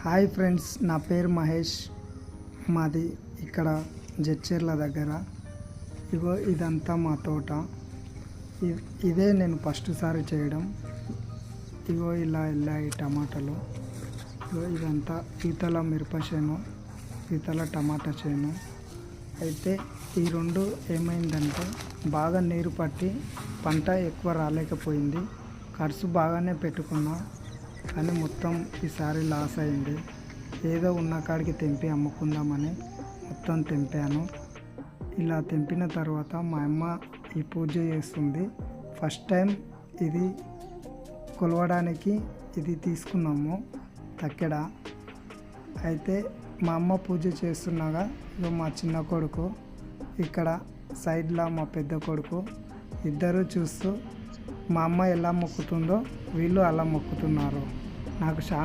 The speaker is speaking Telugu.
హాయ్ ఫ్రెండ్స్, నా పేరు మహేష్. మాది ఇక్కడ జడ్చర్ల దగ్గర. ఇగో ఇదంతా మా తోట. ఇదే నేను ఫస్ట్ సారి చేయడం. ఇగో ఇలా వెళ్ళాయి టమాటాలు. ఇగో ఇదంతా ఈతల మిరప చేను, ఈతల టమాటా చేను. అయితే ఈ రెండు ఏమైందంటే బాగా నీరు పట్టి పంట ఎక్కువ రాలేకపోయింది. ఖర్చు బాగానే పెట్టుకున్నా కానీ మొత్తం ఈసారి లాస్ అయింది. ఏదో ఉన్న కాడికి తెంపి అమ్ముకుందామని మొత్తం తెంపాను. ఇలా తెంపిన తర్వాత మా అమ్మ ఈ పూజ చేస్తుంది. ఫస్ట్ టైం ఇది కొలవడానికి ఇది తీసుకున్నాము తక్కెడ. అయితే మా అమ్మ పూజ చేస్తున్నాగా ఇక మా చిన్న కొడుకు ఇక్కడ సైడ్లో మా పెద్ద కొడుకు ఇద్దరు చూస్తూ మా అమ్మ ఎలా మొక్కుతుందో వీళ్ళు అలా మొక్కుతున్నారు. నాకు చాలా